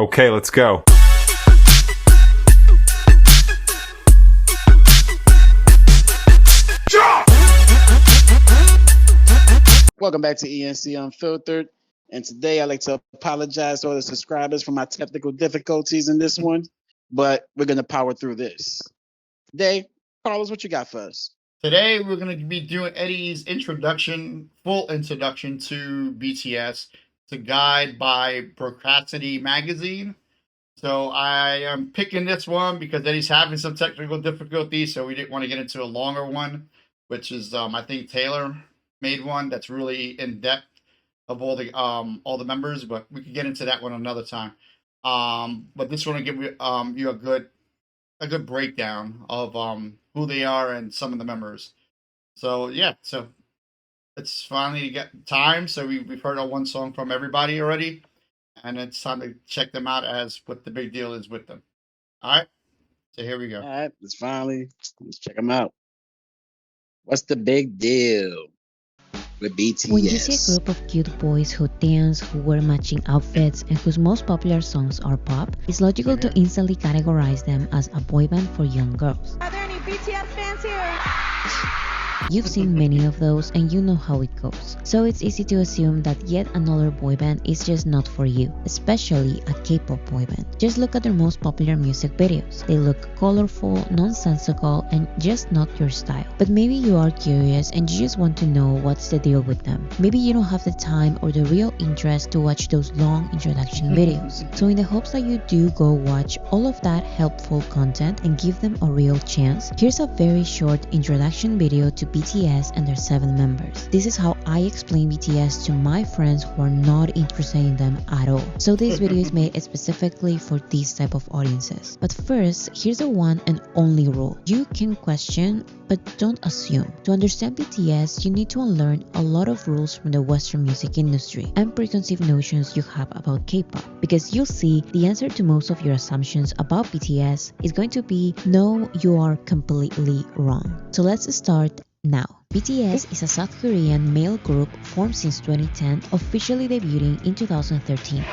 Okay, let's go. Welcome back to ENC Unfiltered. And today I'd like to apologize to all the subscribers for my technical difficulties in this one, but we're going to power through this. Today, Carlos, what you got for us? Today we're going to be doing Eddie's full introduction to BTS. It's a guide by Procrastinate Magazine. So I am picking this one because Eddie's having some technical difficulties, so we didn't want to get into a longer one, which is I think Taylor made one that's really in depth of all the members, but we could get into that one another time. But this one will give you a good breakdown of who they are and some of the members. So yeah, so it's finally get time. So we've heard one song from everybody already, and it's time to check them out as what the big deal is with them. All right, so here we go. All right, let's check them out. What's the big deal with BTS? When you see a group of cute boys who dance, who wear matching outfits, and whose most popular songs are pop, it's logical to instantly categorize them as a boy band for young girls. Are there any BTS fans here? You've seen many of those and you know how it goes. So it's easy to assume that yet another boy band is just not for you, especially a K-pop boy band. Just look at their most popular music videos. They look colorful, nonsensical, and just not your style. But maybe you are curious and you just want to know what's the deal with them. Maybe you don't have the time or the real interest to watch those long introduction videos. So in the hopes that you do go watch all of that helpful content and give them a real chance, here's a very short introduction video to BTS and their 7 members. This is how I explain BTS to my friends who are not interested in them at all. So this video is made specifically for these type of audiences. But first, here's the one and only rule. You can question, but don't assume. To understand BTS, you need to unlearn a lot of rules from the Western music industry and preconceived notions you have about K-pop. Because you'll see the answer to most of your assumptions about BTS is going to be no, you are completely wrong. So let's start now. BTS is a South Korean male group formed since 2010, officially debuting in 2013.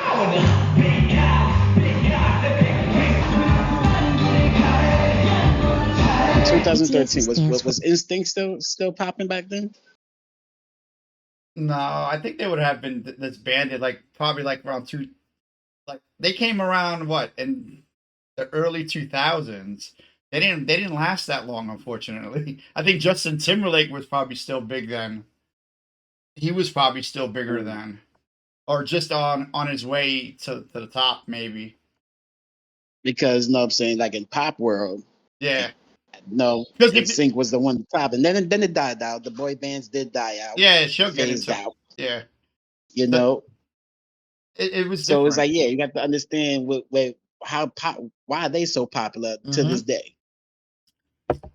2013 was Instinct still popping back then? No, I think they would have been disbanded probably around they came around in the early 2000s. They didn't last that long, unfortunately. I think Justin Timberlake was probably still big then. He was probably still bigger then, or just on his way to the top, maybe. Because no, I'm saying like in pop world, yeah, no, NSYNC was the one top, and then it died out. The boy bands did die out. Yeah, she'll get phased out. Yeah, it was so different. It's like you got to understand why are they so popular to this day.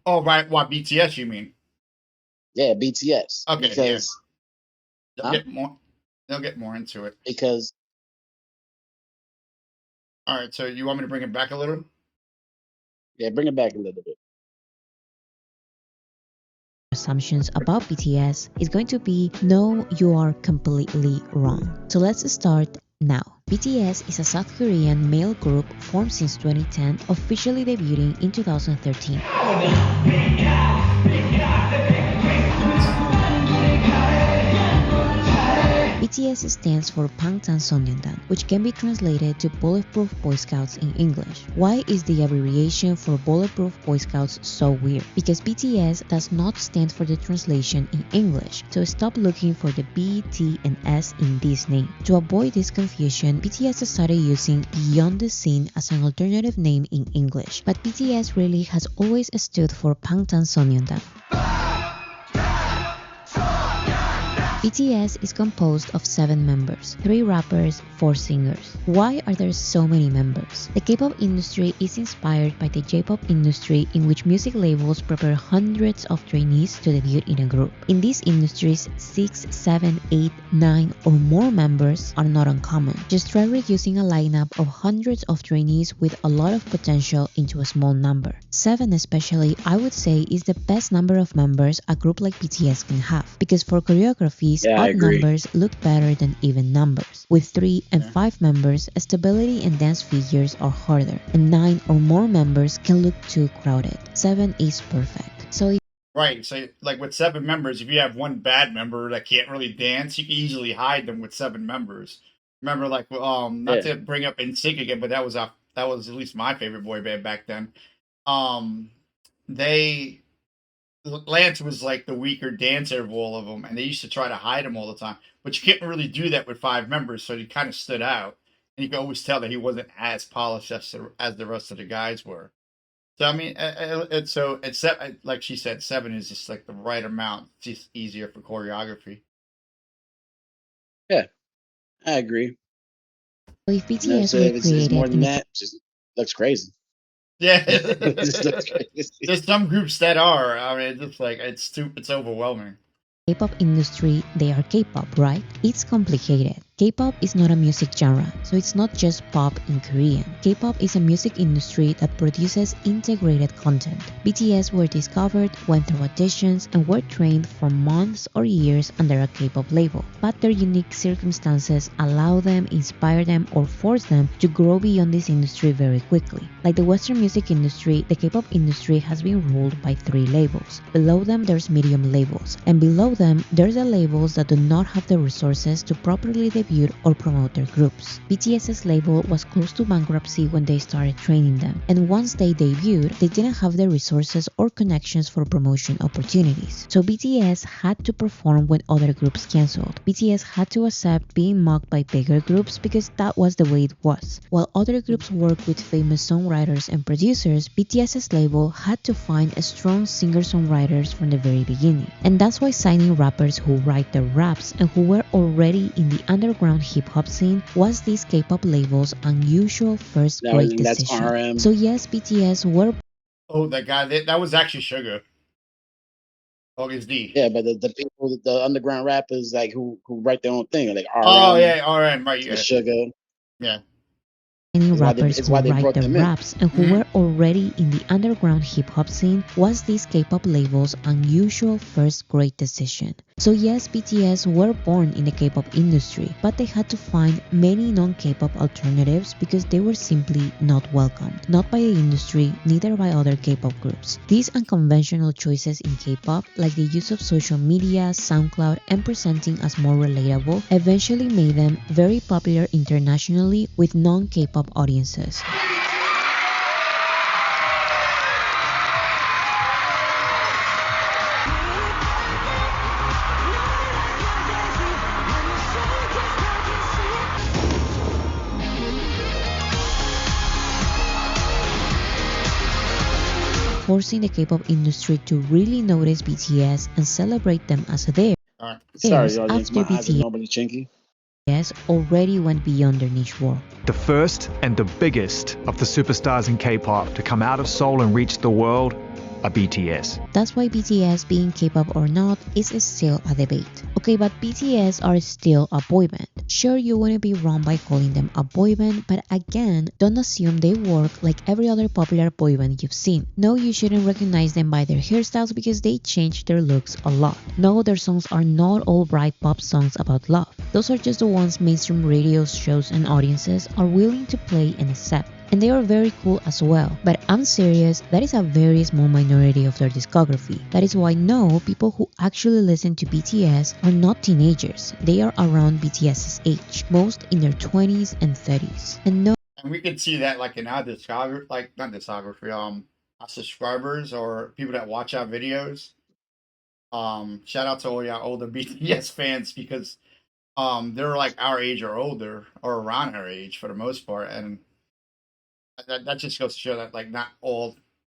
Oh, right. Why BTS, you mean? Yeah, BTS. Okay, because they'll get more into it. Because all right, so you want me to bring it back a little? Yeah, bring it back a little bit. Assumptions about BTS is going to be no, you are completely wrong. So let's start now. BTS is a South Korean male group formed since 2010, officially debuting in 2013. BTS stands for Bangtanso년단, which can be translated to Bulletproof Boy Scouts in English. Why is the abbreviation for Bulletproof Boy Scouts so weird? Because BTS does not stand for the translation in English, so stop looking for the B, T, and S in this name. To avoid this confusion, BTS started using Beyond the Scene as an alternative name in English, but BTS really has always stood for Bangtanso년단. BTS is composed of 7 members, 3 rappers, 4 singers. Why are there so many members? The K-pop industry is inspired by the J-pop industry, in which music labels prepare hundreds of trainees to debut in a group. In these industries, 6, 7, 8, 9 or more members are not uncommon. Just try reducing a lineup of hundreds of trainees with a lot of potential into a small number. 7 especially, I would say, is the best number of members a group like BTS can have, because for choreography, case, Yeah, I odd agree. numbers look better than even numbers. With 3 and Yeah. 5 members, stability and dance figures are harder, and 9 or more members can look too crowded. 7 is perfect. So Right. So, like with 7 members, if you have one bad member that can't really dance, you can easily hide them with 7 members. Remember, like, not Yeah, to bring up NSYNC again, but that was at least my favorite boy band back then. Um, they Lance was like the weaker dancer of all of them, and they used to try to hide him all the time. But you couldn't really do that with 5 members, so he kind of stood out, and you could always tell that he wasn't as polished as the rest of the guys were. So I mean, like she said, 7 is just like the right amount. It's just easier for choreography. yeah, I agree. if You know, BTS so were if it's more created than in a that, just looks crazy. Yeah, It just looks crazy. there's some groups that are. I mean, it's just like it's overwhelming. K-pop industry, they are K-pop, right? It's complicated. K-pop is not a music genre, so it's not just pop in Korean. K-pop is a music industry that produces integrated content. BTS were discovered, went through auditions, and were trained for months or years under a K-pop label. But their unique circumstances allow them, inspire them, or force them to grow beyond this industry very quickly. Like the Western music industry, the K-pop industry has been ruled by 3 labels. Below them, there's medium labels, and below them, there's the labels that do not have the resources to properly debut or promote their groups. BTS's label was close to bankruptcy when they started training them, and once they debuted, they didn't have the resources or connections for promotion opportunities. So BTS had to perform when other groups canceled. BTS had to accept being mocked by bigger groups because that was the way it was. While other groups worked with famous songwriters and producers, BTS's label had to find strong singer-songwriters from the very beginning. And that's why signing rappers who write their raps and who were already in the underground hip-hop scene was this K-pop label's unusual first Now, great and that's decision. RM. So yes, BTS were Oh, that guy that was actually Sugar. August D. Yeah, but the people, the underground rappers, like who write their own thing, like Oh RM, yeah, RM, right? Yeah, Sugar. yeah. rappers It's who why they write brought their them in. raps and who were already in the underground hip-hop scene was this K-pop label's unusual first great decision. So yes, BTS were born in the K-pop industry, but they had to find many non-K-pop alternatives because they were simply not welcomed, not by the industry, neither by other K-pop groups. These unconventional choices in K-pop, like the use of social media, SoundCloud, and presenting as more relatable, eventually made them very popular internationally with non-K-pop audiences. Forcing the K-pop industry to really notice BTS and celebrate them as theirs. All right. Sorry, audience, After my eyes are BTS normally chinky. already went beyond their niche world. The first and the biggest of the superstars in K-pop to come out of Seoul and reach the world are BTS. That's why BTS being K-pop or not is still a debate. Okay, but BTS are still a boy band. Sure, you wouldn't be wrong by calling them a boy band, but again, don't assume they work like every other popular boy band you've seen. No, you shouldn't recognize them by their hairstyles because they change their looks a lot. No, their songs are not all bright pop songs about love. Those are just the ones mainstream radio shows and audiences are willing to play and accept. And they are very cool as well. But I'm serious, that is a very small minority of their discography. That is why no, people who actually listen to BTS are not teenagers. They are around BTS's age, most in their 20s and 30s. And no, And we can see that like in our discography, like not discography, our subscribers or people that watch our videos. Shout out to all y'all older BTS fans because they're like our age or older or around our age for the most part, and that just goes to show that like not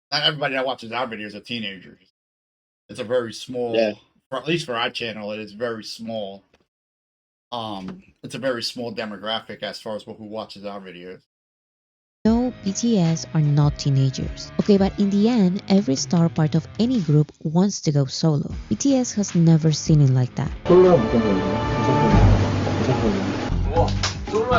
everybody that watches our videos are teenagers. It's a very small, Yeah. at least for our channel, it is very small. It's a very small demographic as far as who watches our videos. no, BTS are not teenagers. Okay, but in the end, every star part of any group wants to go solo. BTS has never seen it like that. 솔로가 무슨 소리야? 무슨 소리야? 무슨 소리야?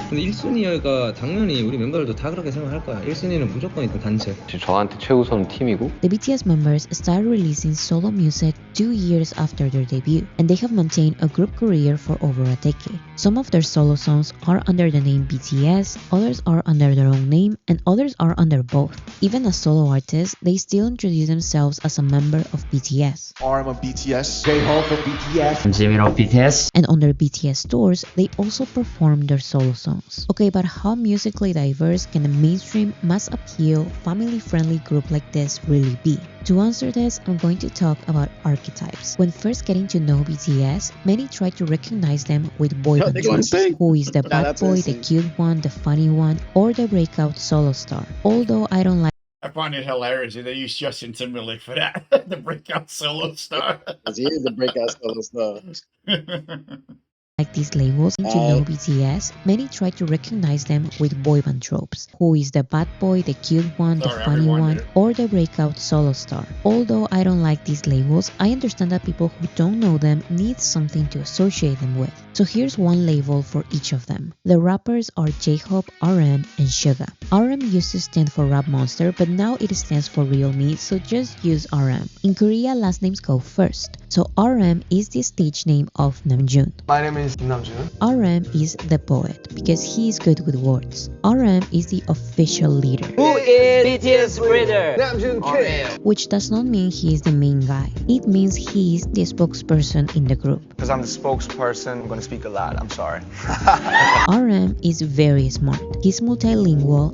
근데 1순위가 당연히 우리 멤버들도 다 그렇게 생각할 거야. 1순위는 무조건 일단 단체. 저한테 최우선 팀이고. The BTS members started releasing solo music 2 years after their debut, and they have maintained a group career for over a decade. Some of their solo songs are under the name BTS, others are under their own name, and others are under both. Even as solo artists, they still introduce themselves as a member of BTS. RM of BTS, J-Hope from BTS, I'm Jimin of BTS. And on their BTS tours, they also perform their solo songs. Okay, but how musically diverse can a mainstream, mass appeal, family-friendly group like this really be? To answer this, I'm going to talk about archetypes. When first getting to know BTS, many try to recognize them with boy band tropes. Who is the bad boy, the cute one, the funny one, or the breakout solo star? Although I don't like I find it hilarious that they use Justin Timberlake for that, the breakout solo star. He is the breakout solo star. these labels to know BTS, many try to recognize them with boy band tropes. Who is the bad boy, the cute one, the funny one, or the breakout solo star? Although I don't like these labels, I understand that people who don't know them need something to associate them with. So here's one label for each of them. The rappers are J-Hope, RM, and Suga. RM used to stand for Rap Monster, but now it stands for Real Me, so just use RM. In Korea, last names go first. So RM is the stage name of Namjoon. My name is Namjoon. RM is the poet because he is good with words. RM is the official leader. Who is BTS leader? Namjoon Kid. Which does not mean he is the main guy. It means he is the spokesperson in the group. Because I'm the spokesperson, I'm going to speak a lot, I'm sorry. RM is very smart. He's multilingual.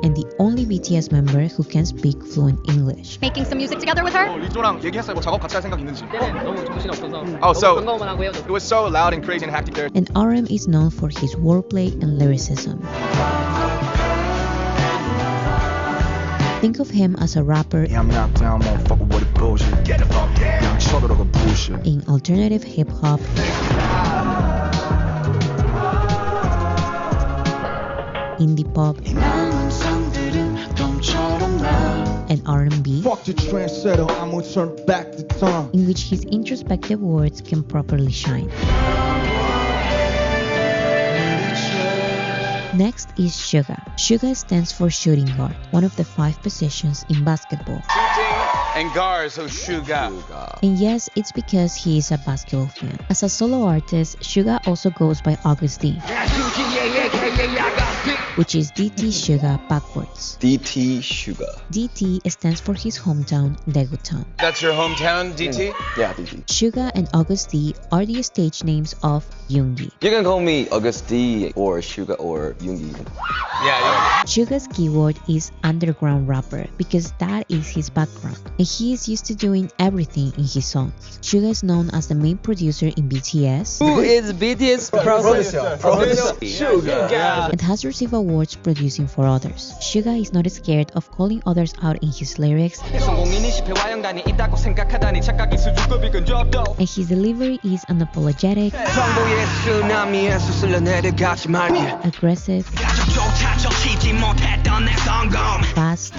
And the only BTS member who can speak fluent English. Making some music together with her? 리조랑 얘기했어요. 뭐 작업 같이 할 생각 있는지. Oh, so it was so loud and crazy and hectic there. And RM is known for his wordplay and lyricism. Think of him as a rapper in alternative hip-hop, indie pop, and R&B, in which his introspective words can properly shine. Next is Suga. Suga stands for shooting guard, one of the 5 positions in basketball. Shooting and guard, so Suga. And yes, it's because he is a basketball fan. As a solo artist, Suga also goes by Augustine, which is DT Suga backwards. DT Suga. DT stands for his hometown, Daegu. That's your hometown, DT? Yeah, DT. Suga and Auguste are the stage names of Yoongi. You can call me Auguste or Suga or Yoongi. Yeah. Suga's keyword is underground rapper because that is his background, and he is used to doing everything in his songs. Suga is known as the main producer in BTS. Who is BTS producer? Suga. And has received awards producing for others. Suga is not scared of calling others out in his lyrics, and his delivery is unapologetic, aggressive, fast,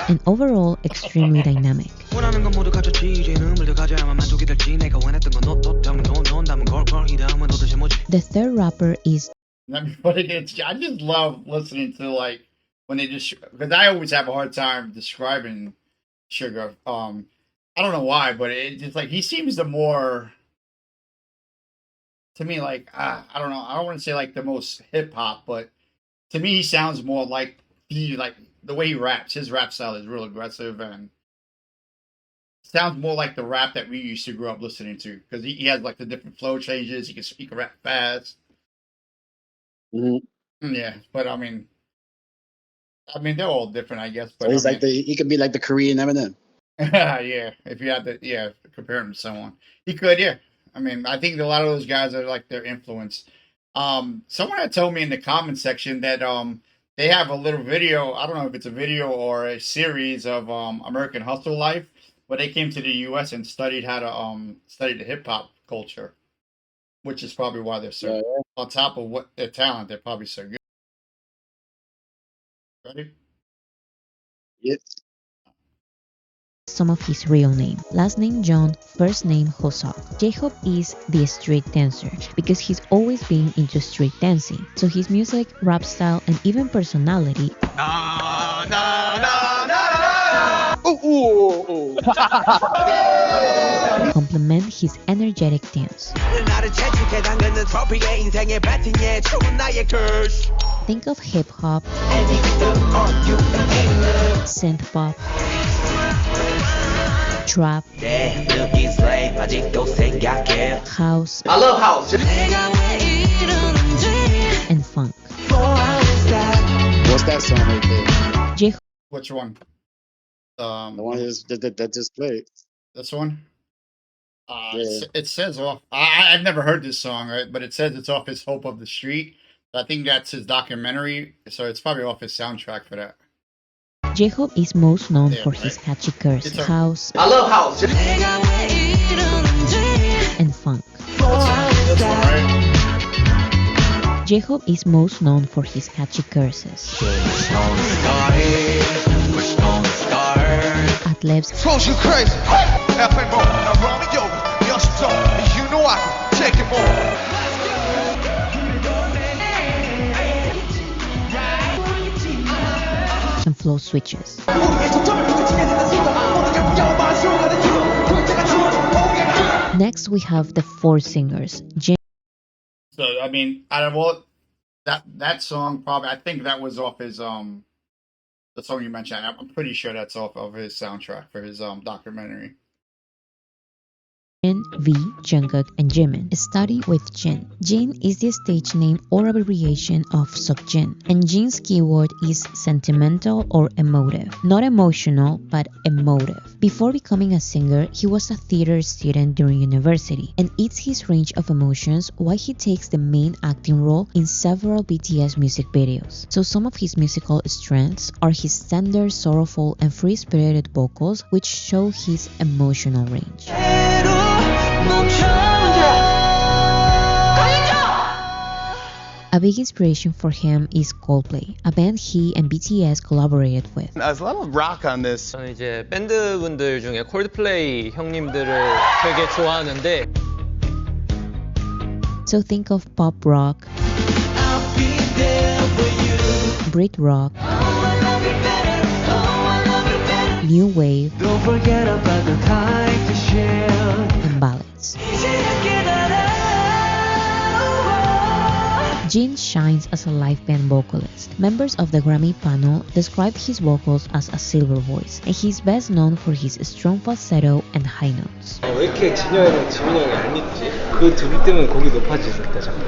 and overall extremely dynamic. The third rapper is But I just love listening to like when they just because I always have a hard time describing Suga. I don't know why, but it just like he seems the more to me like I don't know. I don't want to say like the most hip hop, but to me he sounds more like the way he raps. His rap style is real aggressive and sounds more like the rap that we used to grow up listening to because he has like the different flow changes. He can speak rap fast. Mm-hmm. Yeah, but I mean they're all different, I guess. But So he's he could be like the Korean Eminem. yeah, if you had to, compare him to someone, he could. Yeah, I mean, I think a lot of those guys are like their influence. Someone had told me in the comment section that they have a little video. I don't know if it's a video or a series of American Hustle Life, But they came to the U.S. and studied how to study the hip hop culture, which is probably why they're so on top of what their talent. They're probably so good. Ready? Yes. Some of his real name. Last name John, first name Hosok. J-Hope is the street dancer because he's always been into street dancing. So his music, rap style, and even personality complement his energetic dance. Think of hip-hop, synth-pop, trap, house, I love house. and funk. What's that song right there? J-Hope Which one? The one that just played. This one? Yeah. It says off. I've never heard this song, right? But it says it's off his Hope of the Street. I think that's his documentary, so it's probably off his soundtrack for that. J-Hope is most known for his catchy curse, house, I love house. and funk. That's one, right? J-Hope is most known for his catchy curses. Ad-libs, Close you crazy. FN more. Now run me over. Young you know I can take it more. and flow switches. Next, we have the four singers. So I mean, out of all that song, probably I think that was off his the song you mentioned. I'm pretty sure that's off of his soundtrack for his documentary. Jin, V, Jungkook, and Jimin. Starting with Jin. Jin is the stage name or abbreviation of Seokjin, and Jin's keyword is sentimental or emotive. Not emotional, but emotive. Before becoming a singer, he was a theater student during university, and it's his range of emotions why he takes the main acting role in several BTS music videos. So some of his musical strengths are his tender, sorrowful, and free-spirited vocals, which show his emotional range. A big inspiration for him is Coldplay, a band he and BTS collaborated with. There's a lot of rock on this. 저는 이제 밴드분들 중에 콜드플레이 형님들을 되게 좋아하는데 So think of pop rock, Brit rock, new wave, and ballads. Jin shines as a live band vocalist. Members of the Grammy panel described his vocals as a silver voice, and he's best known for his strong falsetto and high notes. 왜 이렇게 진영이랑 지민이 형이 안 있지? 그 둘이 때문에 곡이 높아지겠다 자꾸.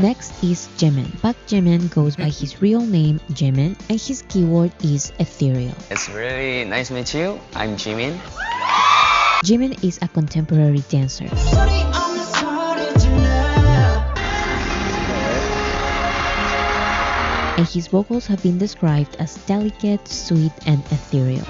Next is Jimin. Park Jimin goes by his real name Jimin, and his keyword is ethereal. It's really nice to meet you. I'm Jimin. Jimin is a contemporary dancer. And his vocals have been described as delicate, sweet, and ethereal.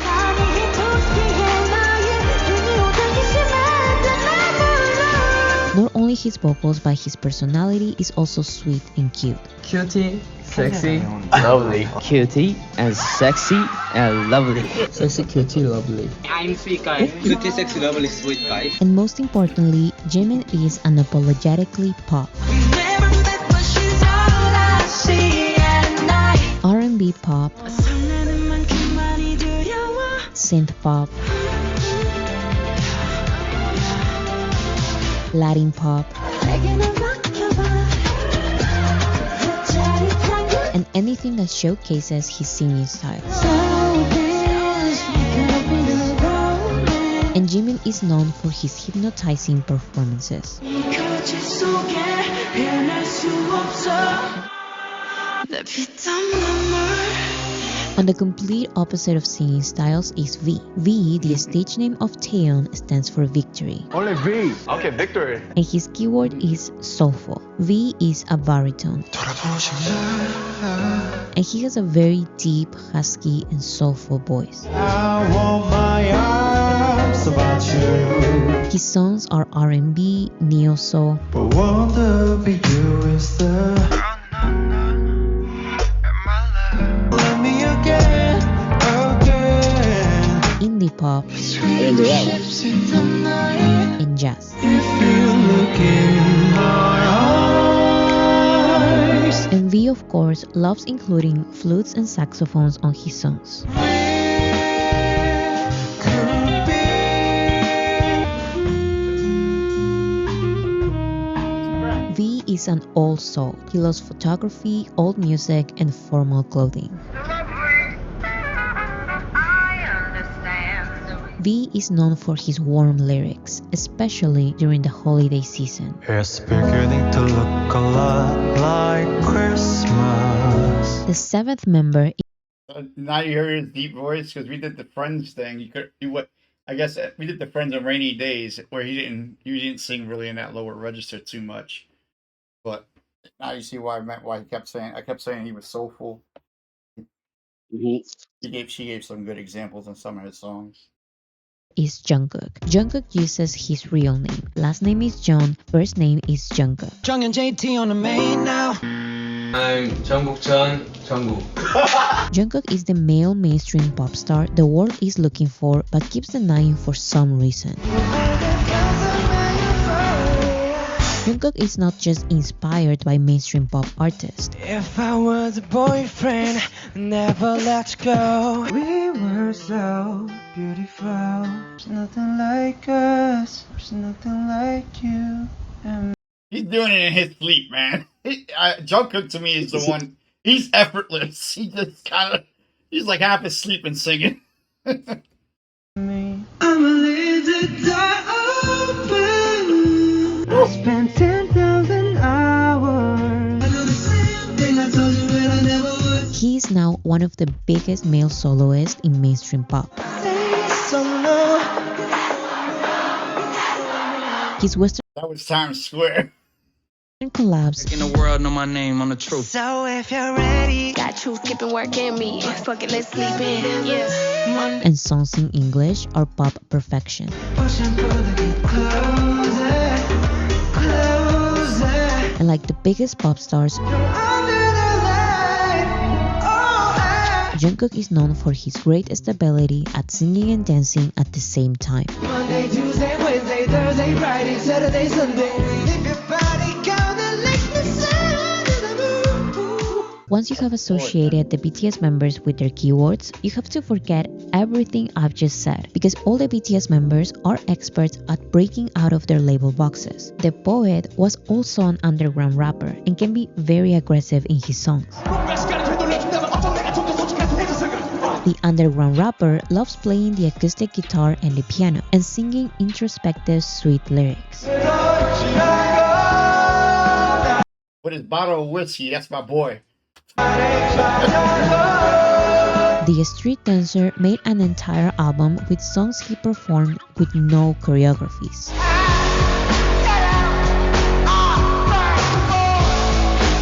Not only his vocals, but his personality is also sweet and cute. Cutie, sexy, lovely. Cutie and sexy and lovely. Sexy, cutie, lovely. I'm sweet guy. 큐티 섹시 러블리 스윗 가이. And most importantly, Jimin is unapologetically pop. R&B pop, synth pop, Latin pop, and anything that showcases his singing style. And Jimin is known for his hypnotizing performances. On the complete opposite of singing styles is V. V, the stage name of Taeyeon, stands for victory. Only V. Okay, victory. And his keyword is soulful. V is a baritone. And he has a very deep, husky, and soulful voice. His songs are R&B, neo-soul, indie pop, and jazz. And V, of course, loves including flutes and saxophones on his songs. V is an old soul. He loves photography, old music, and formal clothing. V is known for his warm lyrics, especially during the holiday season. It's beginning to look a lot like Christmas. The seventh member Now you hear his deep voice because we did the Friends thing. I guess we did the Friends on Rainy Days where he didn't sing really in that lower register too much. But now you see why I kept saying he was soulful. Mm-hmm. She gave some good examples in some of his songs. Is Jungkook. Jungkook uses his real name. Last name is Jeon, first name is Jungkook. Jung and JT on the main now. I'm Jungkook Jeon, Jungkook. Jungkook is the male mainstream pop star the world is looking for but keeps denying for some reason. Jungkook is not just inspired by mainstream pop artists. If I was a boyfriend, never let you go. We were so beautiful. There's nothing like us. There's nothing like you. He's doing it in his sleep, man. Jungkook to me is the one. He's effortless. He just he's like half asleep and singing. I'm a little door open. I spent 10,000 hours. He is now one of the biggest male soloists in mainstream pop. His Western That was Times Square. collabs In the world, know my name on the truth. So if you're ready, Got truth, skipping work and me. Fuck it, let's sleep in. Yeah. and songs in English are pop perfection. push and pull to get closer, closer. And like the biggest pop stars, Under the light, oh, Jungkook is known for his great stability at singing and dancing at the same time. Monday, Tuesday, Wednesday, Thursday, Friday, Saturday, Sunday. If your body counted like the sun to the moon. Once you have associated the BTS members with their keywords, you have to forget everything I've just said, because all the BTS members are experts at breaking out of their label boxes. The poet was also an underground rapper and can be very aggressive in his songs. The underground rapper loves playing the acoustic guitar and the piano and singing introspective, sweet lyrics. With his bottle of whiskey, that's my boy. The street dancer made an entire album with songs he performed with no choreographies.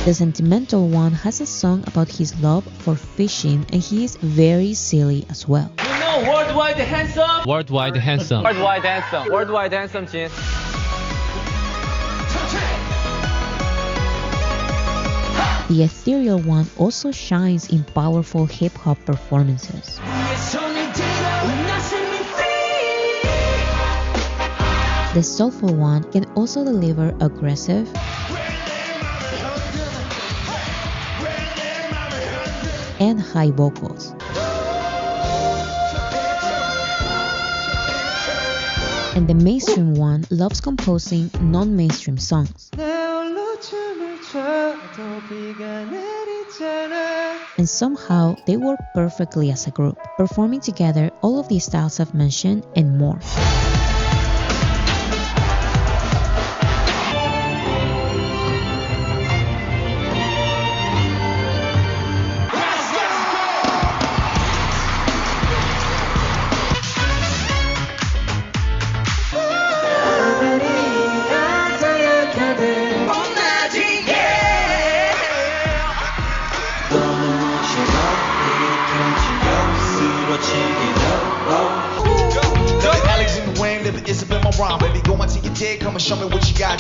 The sentimental one has a song about his love for fishing, and he is very silly as well. You know worldwide handsome. Worldwide handsome. Worldwide handsome. Worldwide handsome, Jin. The ethereal one also shines in powerful hip-hop performances. The soulful one can also deliver aggressive and high vocals. And the mainstream one loves composing non-mainstream songs. And somehow they work perfectly as a group, performing together all of the styles I've mentioned and more. Alexander Wayne, living is up in my rhyme. Baby, go until you're dead, come and show me what you got.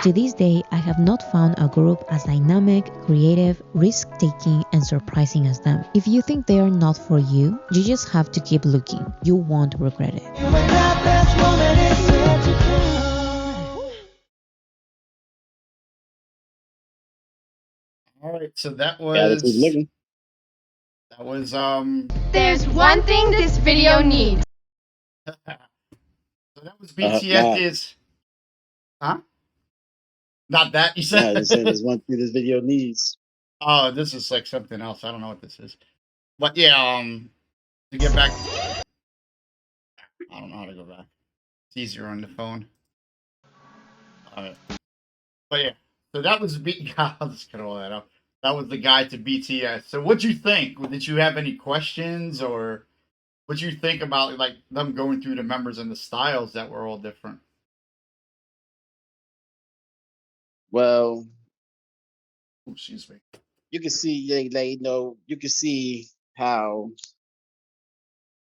To this day, I have not found a group as dynamic, creative, risk-taking, and surprising as them. If you think they are not for you, you just have to keep looking. You won't regret it. All right, so that Gotta keep was looking. There's one thing this video needs. So that was Nah. BTS's. Huh? Not that you Nah, said. just saying there's one thing this video needs. Oh, this is like something else. I don't know what this is. But yeah, to get back, I don't know how to go back. It's easier on the phone. All right. But yeah, so that was I'll just cut all that up. That was the guide to BTS. So what'd you think? Did you have any questions, or what'd you think about like them going through the members and the styles that were all different? Well, Oh, excuse me. you can see, you can see how,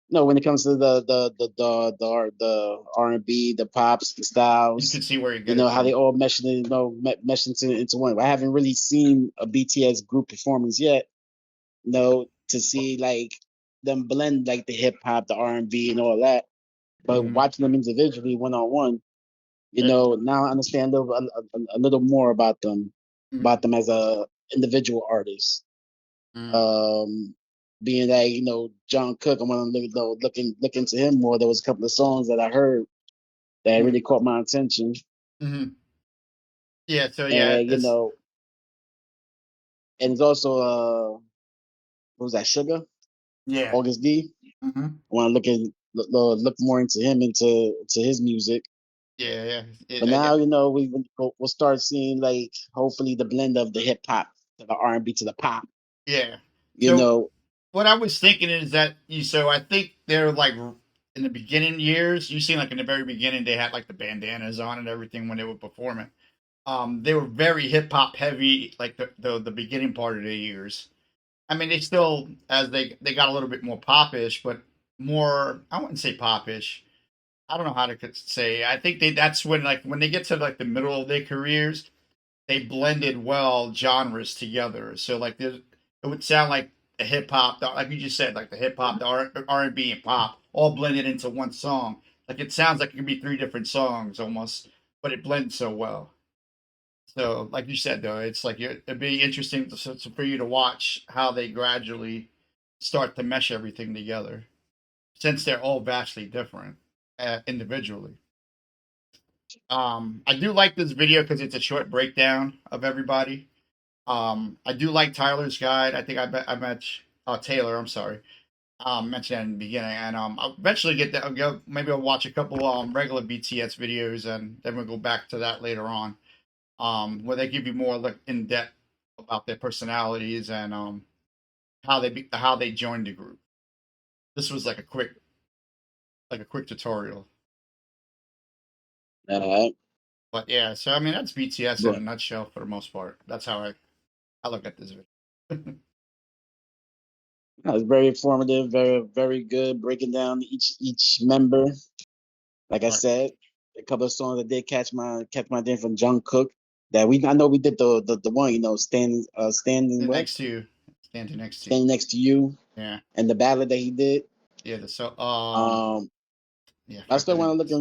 when it comes to the R&B, the pops, the You styles, can see where you're getting how from. they all mesh mesh into one. I haven't really seen a BTS group performance yet, to see like them blend like the hip hop, the R&B, and all that. But watching them individually, one on one, now I understand a little more about them as a individual artist. Being that John Cook, I want to look into him more. There was a couple of songs that I heard that really caught my attention. Yeah, so yeah, And and it's also what was that, Sugar? Yeah. August D. I want to look more into him, into his music. Yeah. But now we'll start seeing like hopefully the blend of the hip hop to the R&B to the pop. Yeah. You know, what I was thinking is that so I think they're like in the beginning years, you seen like in the very beginning they had like the bandanas on and everything when they were performing. They were very hip hop heavy, like the beginning part of the years. I mean, they still as they got a little bit more popish, but more I wouldn't say popish. I don't know how to say. I think that's when like when they get to like the middle of their careers, they blended well genres together. So like it would sound like the hip hop, like you just said, like the hip hop, the R&B and pop, all blended into one song. Like it sounds like it could be three different songs almost, but it blends so well. So like you said though, it's like it'd be interesting for you to watch how they gradually start to mesh everything together, since they're all vastly different individually. I do like this video because it's a short breakdown of everybody. I do like Tyler's guide. I think I met Taylor. I'm sorry. Mentioned that in the beginning, and I'll eventually get that. Maybe I'll watch a couple regular BTS videos, and then we'll go back to that later on, where they give you more like in depth about their personalities and how they joined the group. This was like a quick tutorial. But yeah, so I mean that's BTS in a nutshell for the most part. That's how I look at this video. It was very informative, very very good, breaking down each member. Like I said, a couple of songs that did catch my attention from Jung Cook. That I know we did the one, standing next to you, standing next to you. Yeah. And the ballad that he did. Yeah. I still want to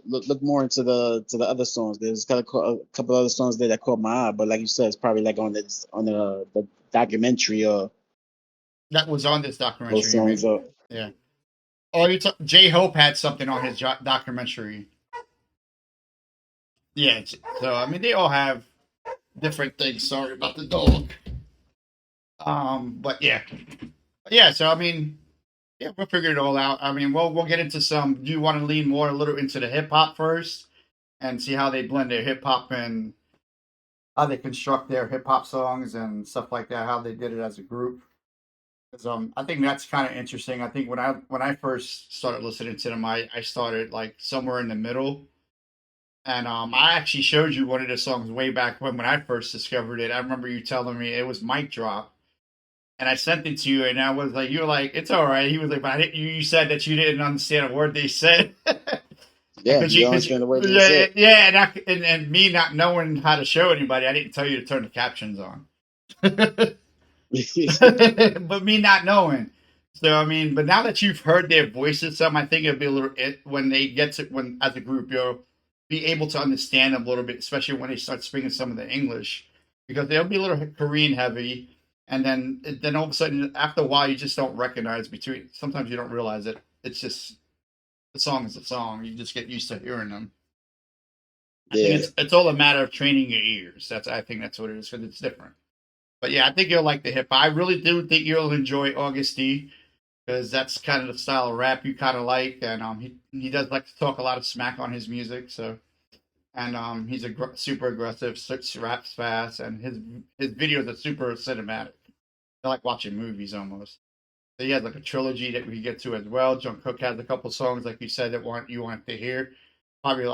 look more into the other songs. There's a couple other songs there that caught my eye, but like you said, it's probably like on the documentary or that was on this documentary. Songs yeah. Oh, J Hope had something on his documentary. Yeah. So I mean, they all have different things. Sorry about the dog. But yeah. So I mean, yeah, we'll figure it all out. I mean, we'll get into some. Do you want to lean more a little into the hip hop first, and see how they blend their hip hop and how they construct their hip hop songs and stuff like that? How they did it as a group. Because I think that's kind of interesting. I think when I first started listening to them, I started like somewhere in the middle, And I actually showed you one of the songs way back when I first discovered it. I remember you telling me it was Mic Drop, and I sent it to you, and I was like, you were like, it's all right. He was like, but I didn't, you said that you didn't understand a word they said. Yeah, you don't understand the word they said. Yeah, and me not knowing how to show anybody, I didn't tell you to turn the captions on. But me not knowing. So I mean, but now that you've heard their voices, some I think it'll be a little when they get to when as a group you'll be able to understand them a little bit, especially when they start speaking some of the English, because they'll be a little Korean heavy, and then all of a sudden after a while you just don't recognize between. Sometimes you don't realize it. It's just the song is a song. You just get used to hearing them. I think it's all a matter of training your ears. I think that's what it is because it's different. But yeah, I think you'll like the hip hop. I really do think you'll enjoy August D because that's kind of the style of rap you kind of like, and he does like to talk a lot of smack on his music. So, and he's super aggressive, raps fast, and his videos are super cinematic. They're like watching movies almost. So he has like a trilogy that we get to as well. Jungkook has a couple songs like you said that you want to hear. Probably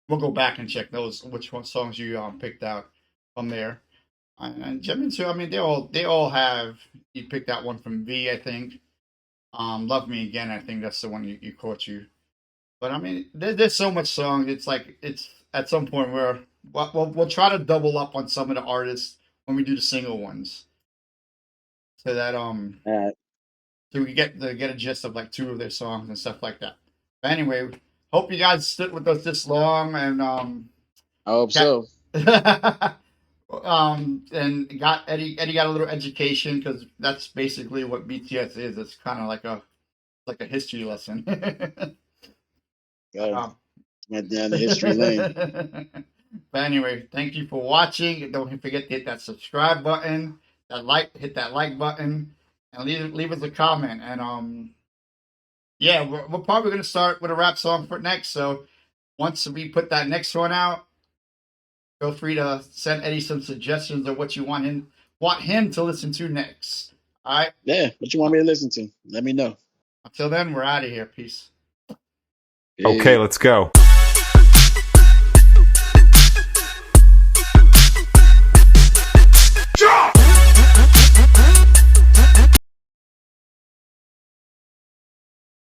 we'll go back and check those which one songs you picked out from there. And Jimin too. I mean, they all have. You picked out one from V, I think. Love Me Again. I think that's the one you caught you. But I mean, there's so much song. It's like it's at some point where we'll try to double up on some of the artists when we do the single ones, so that so we get a gist of like two of their songs and stuff like that. But anyway, hope you guys stood with us this long, and I hope so. And got Eddie got a little education because that's basically what BTS is. It's kind of like a history lesson. Went down the history lane. But anyway, thank you for watching. Don't forget to hit that subscribe button, hit that like button, and leave us a comment. And yeah, we're probably gonna start with a rap song for next. So once we put that next one out, feel free to send Eddie some suggestions of what you want him to listen to next. All right? Yeah, what you want me to listen to? Let me know. Until then, we're out of here. Peace. Okay, let's go.